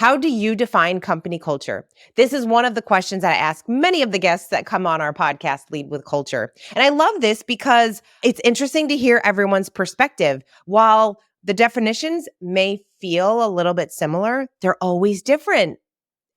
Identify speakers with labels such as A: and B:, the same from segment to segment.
A: How do you define company culture? This is one of the questions that I ask many of the guests that come on our podcast, Lead with Culture. And I love this because it's interesting to hear everyone's perspective. While the definitions may feel a little bit similar, they're always different.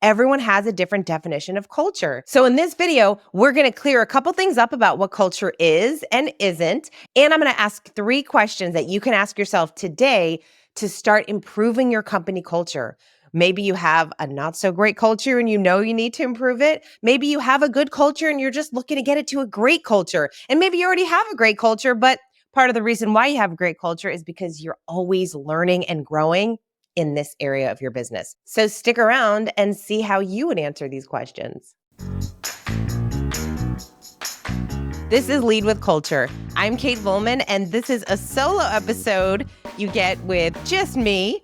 A: Everyone has a different definition of culture. So in this video, we're going to clear a couple things up about what culture is and isn't. And I'm going to ask 3 questions that you can ask yourself today to start improving your company culture. Maybe you have a not so great culture and you know you need to improve it. Maybe you have a good culture and you're just looking to get it to a great culture. And maybe you already have a great culture, but part of the reason why you have a great culture is because you're always learning and growing in this area of your business. So stick around and see how you would answer these questions. This is Lead with Culture. I'm Kate Volman, and this is a solo episode you get with just me.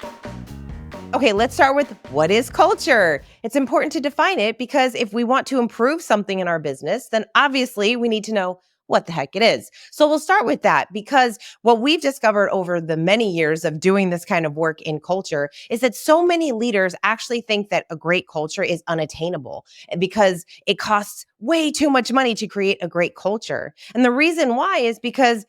A: Okay, let's start with what is culture? It's important to define it because if we want to improve something in our business, then obviously we need to know what the heck it is. So we'll start with that because what we've discovered over the many years of doing this kind of work in culture is that so many leaders actually think that a great culture is unattainable because it costs way too much money to create a great culture. And the reason why is because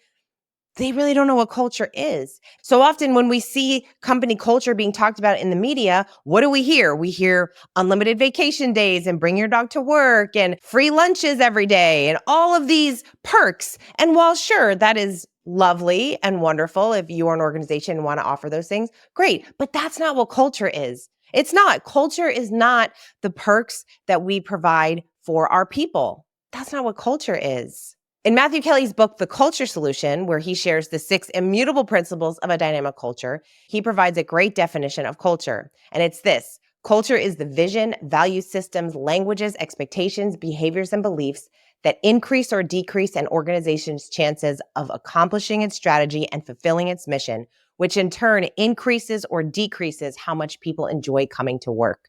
A: they really don't know what culture is. So often when we see company culture being talked about in the media, what do we hear? We hear unlimited vacation days and bring your dog to work and free lunches every day and all of these perks. And while sure, that is lovely and wonderful if you are an organization and want to offer those things, great. But that's not what culture is. It's not. Culture is not the perks that we provide for our people. That's not what culture is. In Matthew Kelly's book, The Culture Solution, where he shares the 6 immutable principles of a dynamic culture, he provides a great definition of culture. And it's this: culture is the vision, value systems, languages, expectations, behaviors, and beliefs that increase or decrease an organization's chances of accomplishing its strategy and fulfilling its mission, which in turn increases or decreases how much people enjoy coming to work.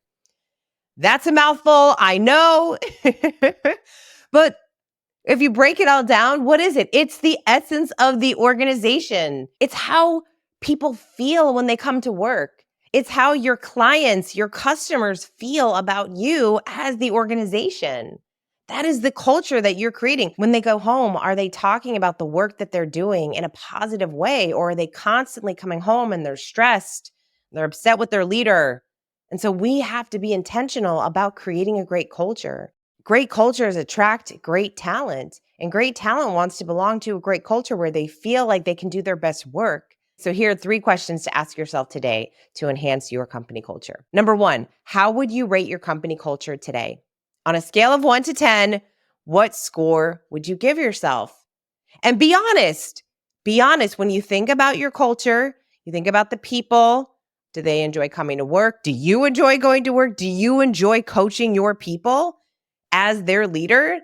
A: That's a mouthful, I know. But if you break it all down, what is it? It's the essence of the organization. It's how people feel when they come to work. It's how your clients, your customers feel about you as the organization. That is the culture that you're creating. When they go home, are they talking about the work that they're doing in a positive way? Or are they constantly coming home and they're stressed? They're upset with their leader. And so we have to be intentional about creating a great culture. Great cultures attract great talent, and great talent wants to belong to a great culture where they feel like they can do their best work. So here are 3 questions to ask yourself today to enhance your company culture. Number 1, how would you rate your company culture today? On a scale of 1 to 10, what score would you give yourself? And be honest. Be honest. When you think about your culture, you think about the people. Do they enjoy coming to work? Do you enjoy going to work? Do you enjoy coaching your people as their leader?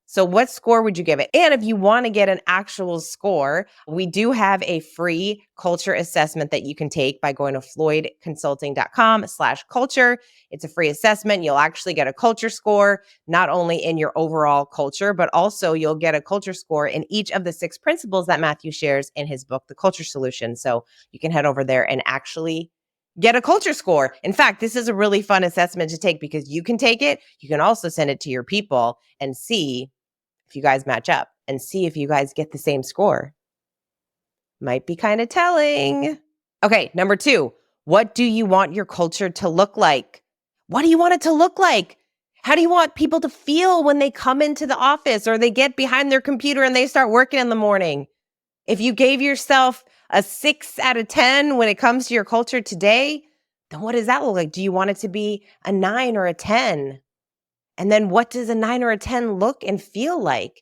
A: So what score would you give it? And if you want to get an actual score, we do have a free culture assessment that you can take by going to floydconsulting.com/culture. It's a free assessment. You'll actually get a culture score, not only in your overall culture, but also you'll get a culture score in each of the 6 principles that Matthew shares in his book, The Culture Solution. So you can head over there and actually get a culture score. In fact, this is a really fun assessment to take because you can take it. You can also send it to your people and see if you guys match up and see if you guys get the same score. Might be kind of telling. Okay, number 2, what do you want your culture to look like? What do you want it to look like? How do you want people to feel when they come into the office or they get behind their computer and they start working in the morning? If you gave yourself a 6 out of 10 when it comes to your culture today, then what does that look like? Do you want it to be a 9 or a 10? And then what does a 9 or a 10 look and feel like?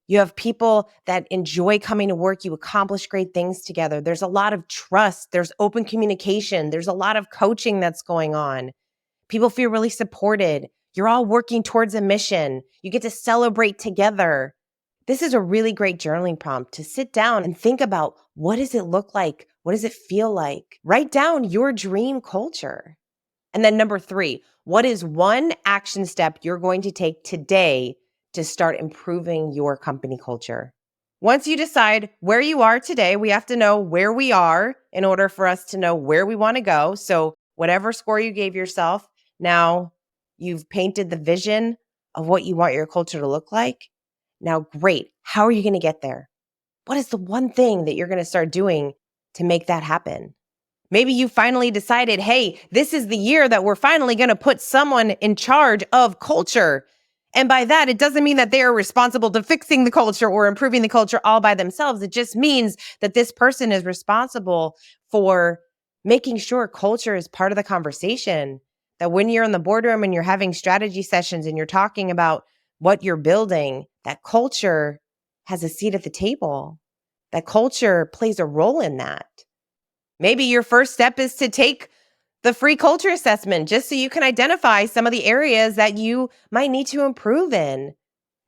A: You have people that enjoy coming to work. You accomplish great things together. There's a lot of trust. There's open communication. There's a lot of coaching that's going on. People feel really supported. You're all working towards a mission. You get to celebrate together. This is a really great journaling prompt to sit down and think about, what does it look like? What does it feel like? Write down your dream culture. And then number 3, what is one action step you're going to take today to start improving your company culture? Once you decide where you are today, we have to know where we are in order for us to know where we want to go. So whatever score you gave yourself, now you've painted the vision of what you want your culture to look like. Now, great. How are you going to get there? What is the one thing that you're going to start doing to make that happen? Maybe you finally decided, hey, this is the year that we're finally going to put someone in charge of culture. And by that, it doesn't mean that they are responsible to fixing the culture or improving the culture all by themselves. It just means that this person is responsible for making sure culture is part of the conversation. That when you're in the boardroom and you're having strategy sessions and you're talking about what you're building, that culture has a seat at the table. That culture plays a role in that. Maybe your first step is to take the free culture assessment just so you can identify some of the areas that you might need to improve in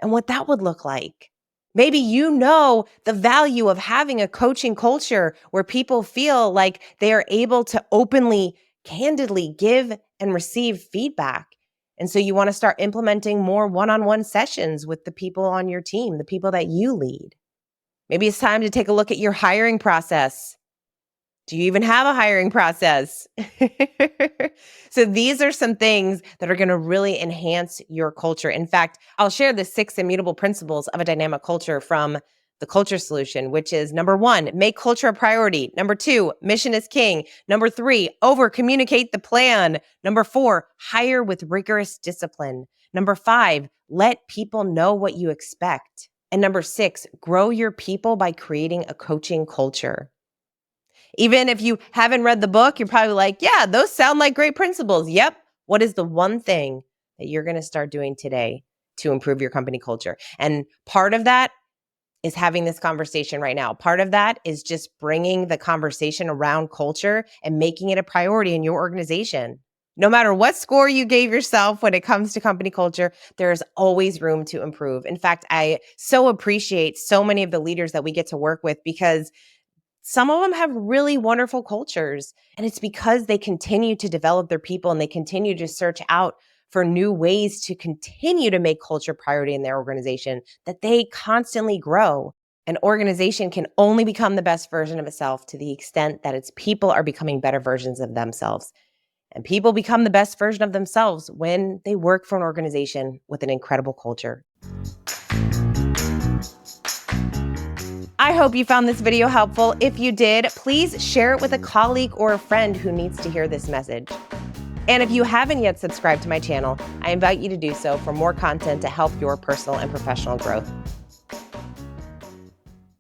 A: and what that would look like. Maybe you know the value of having a coaching culture where people feel like they are able to openly, candidly give and receive feedback. And so you want to start implementing more one-on-one sessions with the people on your team, the people that you lead. Maybe it's time to take a look at your hiring process. Do you even have a hiring process? So these are some things that are going to really enhance your culture. In fact, I'll share the 6 immutable principles of a dynamic culture from the Culture Solution, which is number 1, make culture a priority. Number 2, mission is king. Number 3, over communicate the plan. Number 4, hire with rigorous discipline. Number 5, let people know what you expect. And number 6, grow your people by creating a coaching culture. Even if you haven't read the book, you're probably like, yeah, those sound like great principles. Yep. What is the one thing that you're going to start doing today to improve your company culture? And part of that is having this conversation right now. Part of that is just bringing the conversation around culture and making it a priority in your organization. No matter what score you gave yourself when it comes to company culture, there's always room to improve. In fact, I so appreciate so many of the leaders that we get to work with because some of them have really wonderful cultures, and it's because they continue to develop their people and they continue to search out for new ways to continue to make culture priority in their organization, that they constantly grow. An organization can only become the best version of itself to the extent that its people are becoming better versions of themselves. And people become the best version of themselves when they work for an organization with an incredible culture. I hope you found this video helpful. If you did, please share it with a colleague or a friend who needs to hear this message. And if you haven't yet subscribed to my channel, I invite you to do so for more content to help your personal and professional growth.